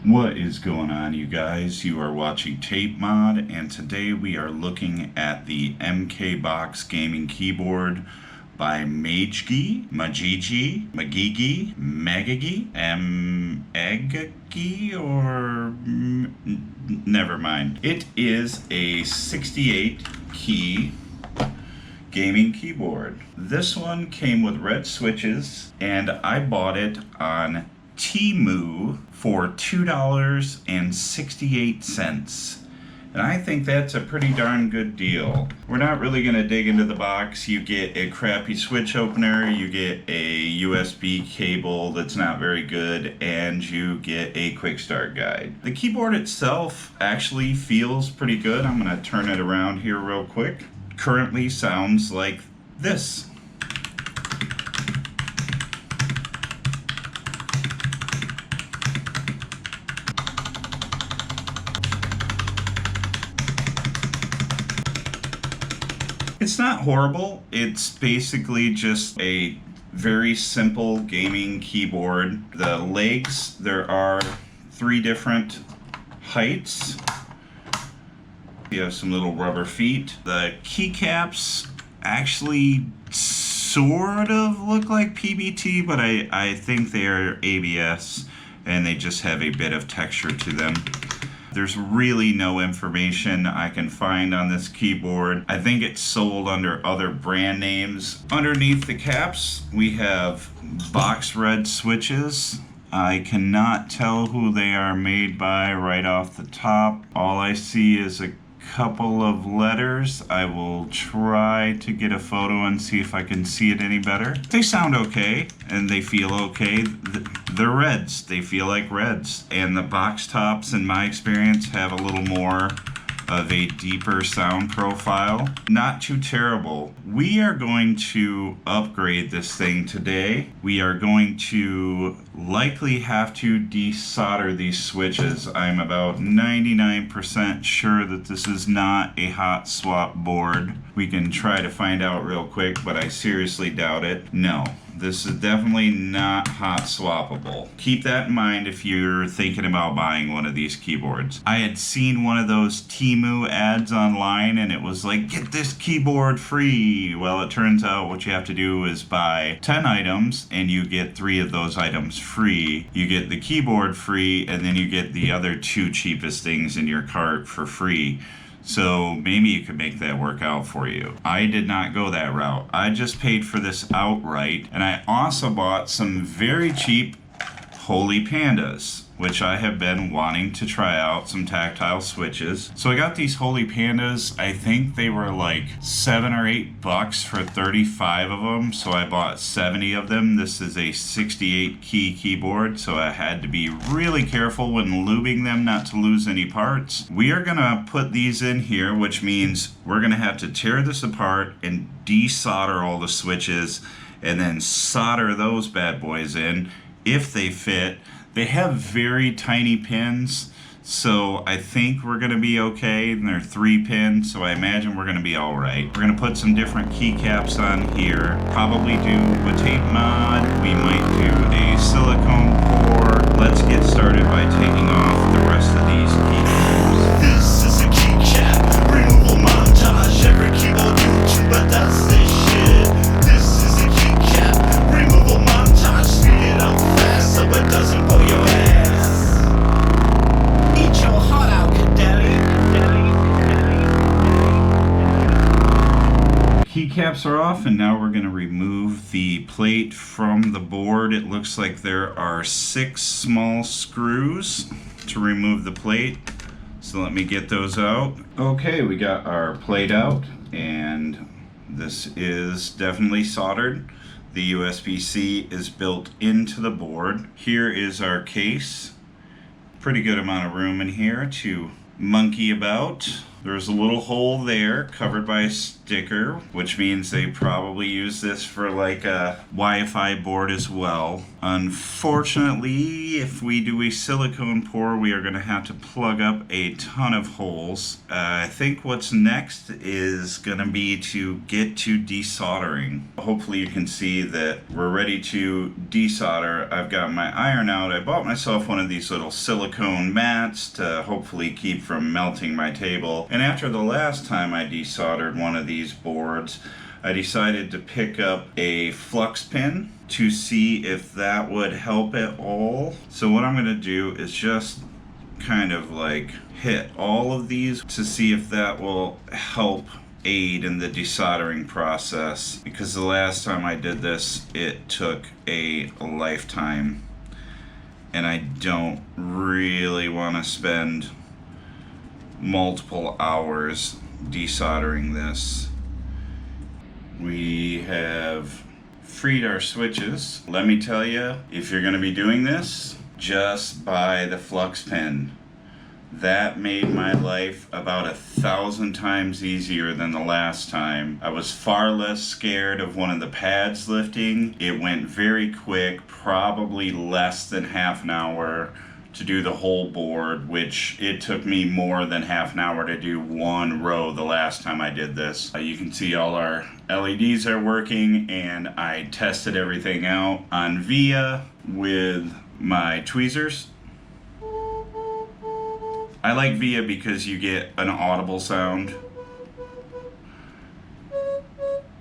What is going on, you guys? You are watching Tape Mod, and today we are looking at the MK Box gaming keyboard by MaGeGee, never mind. It is a 68 key gaming keyboard. This one came with red switches, and I bought it on Temu for $2.68. And I think that's a pretty darn good deal. We're not really going to dig into the box. You get a crappy switch opener, you get a USB cable that's not very good, and you get a quick start guide. The keyboard itself actually feels pretty good. I'm going to turn it around here real quick. Currently sounds like this. It's not horrible. It's basically just a very simple gaming keyboard. The legs, there are 3 different heights. You have some little rubber feet. The keycaps actually sort of look like PBT, but I think they are ABS, and they just have a bit of texture to them. There's really no information I can find on this keyboard. I think it's sold under other brand names. Underneath the caps, we have box red switches. I cannot tell who they are made by right off the top. All I see is a couple of letters. I will try to get a photo and see if I can see it any better. They sound okay and they feel okay. They're reds. They feel like reds. And the box tops, in my experience, have a little more of a deeper sound profile. Not too terrible. We are going to upgrade this thing today. We are going to likely have to desolder these switches. I'm about 99% sure that this is not a hot swap board. We can try to find out real quick, but I seriously doubt it. No. This is definitely not hot swappable. Keep that in mind if you're thinking about buying one of these keyboards. I had seen one of those Temu ads online and it was like, get this keyboard free. Well, it turns out what you have to do is buy 10 items and you get 3 of those items free. You get the keyboard free, and then you get the other 2 cheapest things in your cart for free. So maybe you could make that work out for you. I did not go that route. I just paid for this outright, and I also bought some very cheap Holy Pandas, which I have been wanting to try out, some tactile switches. So I got these Holy Pandas. I think they were like $7 or $8 for 35 of them, so I bought 70 of them. This is a 68 key keyboard, so I had to be really careful when lubing them not to lose any parts. We are gonna put these in here, which means we're gonna have to tear this apart and desolder all the switches and then solder those bad boys in if they fit. They have very tiny pins, so I think we're gonna be okay. And they're 3 pins, so I imagine we're gonna be all right. We're gonna put some different keycaps on here. Probably do a tape mod. We might do a silicone core. Let's get started by taking off the rest of these keycaps. This is a keycap removal montage. Every keyboard YouTuber does this shit. This is a keycap removal montage. Speed it up fast so it doesn't pull your ass. Eat your heart out, Cadeli. Keycaps are off, and now we're going to remove the plate from the board. It looks like there are 6 small screws to remove the plate, so let me get those out. Okay, we got our plate out, and this is definitely soldered. The USB-C is built into the board. Here is our case. Pretty good amount of room in here to monkey about. There's a little hole there covered by a sticker, which means they probably use this for like a Wi-Fi board as well. Unfortunately, if we do a silicone pour, we are going to have to plug up a ton of holes. I think what's next is going to be to get to desoldering. Hopefully you can see that we're ready to desolder. I've got my iron out. I bought myself one of these little silicone mats to hopefully keep from melting my table. And after the last time I desoldered one of these boards, I decided to pick up a flux pin to see if that would help at all. So what I'm going to do is just kind of like hit all of these to see if that will help aid in the desoldering process, because the last time I did this it took a lifetime and I don't really want to spend multiple hours desoldering this. We have freed our switches. Let me tell you, if you're going to be doing this, just buy the flux pen. That made my life about 1,000 times easier than the last time. I was far less scared of one of the pads lifting. It went very quick, probably less than half an hour to do the whole board, which it took me more than half an hour to do one row the last time I did this. You can see all our LEDs are working, and I tested everything out on VIA with my tweezers. I like VIA because you get an audible sound.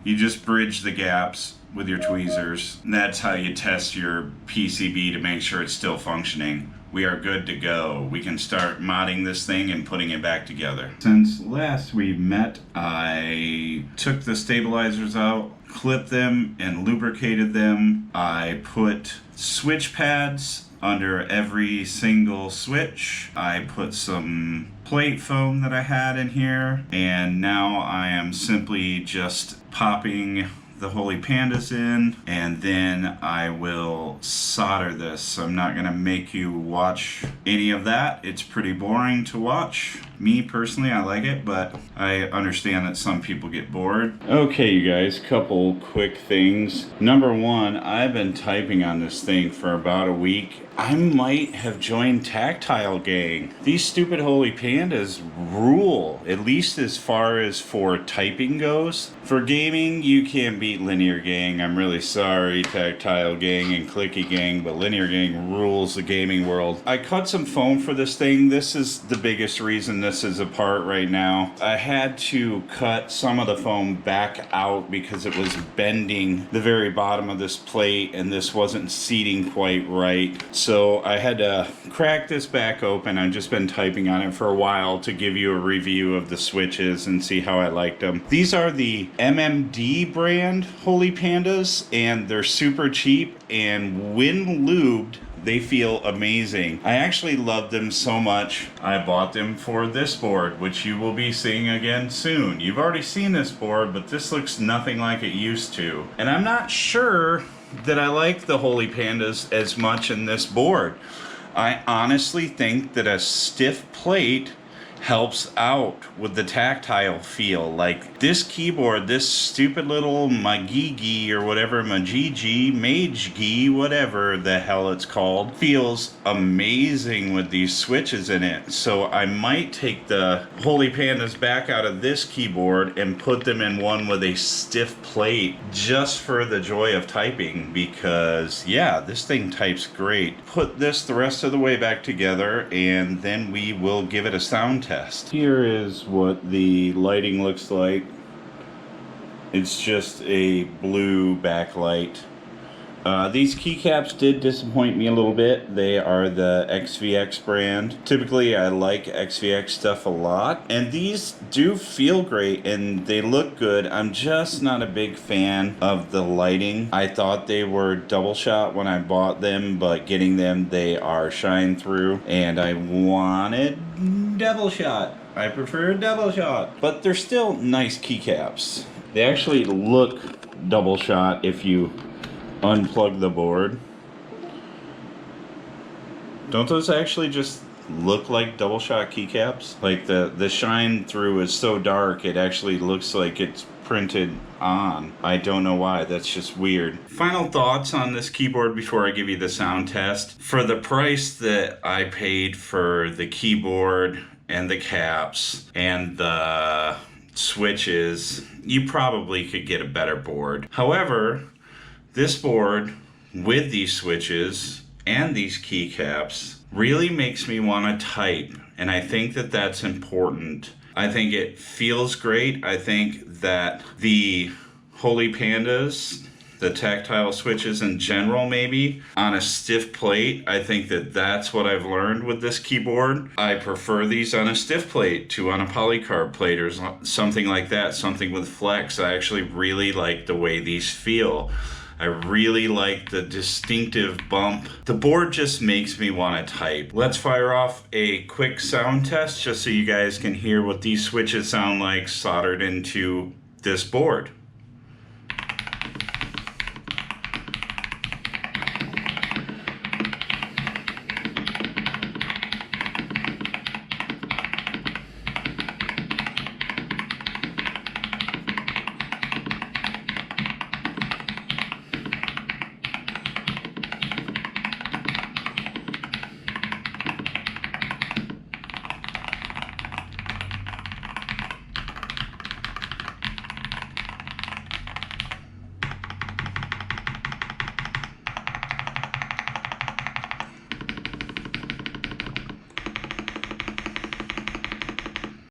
You just bridge the gaps with your tweezers. And that's how you test your PCB to make sure it's still functioning. We are good to go. We can start modding this thing and putting it back together. Since last we met, I took the stabilizers out, clipped them, and lubricated them. I put switch pads under every single switch. I put some plate foam that I had in here, and now I am simply just popping the Holy Pandas in, and then I will solder this. I'm not gonna make you watch any of that. It's pretty boring to watch. Me personally, I like it, but I understand that some people get bored. Okay, you guys, couple quick things. Number one, I've been typing on this thing for about a week. I might have joined Tactile Gang. These stupid Holy Pandas rule, at least as far as for typing goes. For gaming, you can't beat Linear Gang. I'm really sorry, Tactile Gang and Clicky Gang, but Linear Gang rules the gaming world. I cut some foam for this thing. This is the biggest reason this is apart right now. I had to cut some of the foam back out because it was bending the very bottom of this plate and this wasn't seating quite right. So I had to crack this back open. I've just been typing on it for a while to give you a review of the switches and see how I liked them. These are the MMD brand Holy Pandas, and they're super cheap, and when lubed, they feel amazing. I actually love them so much, I bought them for this board, which you will be seeing again soon. You've already seen this board, but this looks nothing like it used to. And I'm not sure that I like the Holy Pandas as much in this board. I honestly think that a stiff plate helps out with the tactile feel. Like this keyboard, this stupid little MaGeGee or whatever, MaGeGee, whatever the hell it's called, feels amazing with these switches in it. So I might take the Holy Pandas back out of this keyboard and put them in one with a stiff plate just for the joy of typing, because yeah, this thing types great. Put this the rest of the way back together and then we will give it a sound test. Here is what the lighting looks like. It's just a blue backlight. These keycaps did disappoint me a little bit. They are the XVX brand. Typically I like XVX stuff a lot, and these do feel great and they look good. I'm just not a big fan of the lighting. I thought they were double shot when I bought them, but getting them, they are shine through, and I wanted double shot. I prefer double shot, but they're still nice keycaps. They actually look double shot if you unplug the board. Don't those actually just look like double shot keycaps. Like the shine through is so dark, it actually looks like it's printed on. I don't know why, that's just weird. Final thoughts on this keyboard before I give you the sound test. For the price that I paid for the keyboard and the caps and the switches, you probably could get a better board. However, this board with these switches and these keycaps really makes me want to type, and I think that that's important. I think it feels great. I think that the Holy Pandas, the tactile switches in general, maybe on a stiff plate, I think that that's what I've learned with this keyboard. I prefer these on a stiff plate to on a polycarb plate or something like that, something with flex. I actually really like the way these feel. I really like the distinctive bump. The board just makes me want to type. Let's fire off a quick sound test just so you guys can hear what these switches sound like soldered into this board.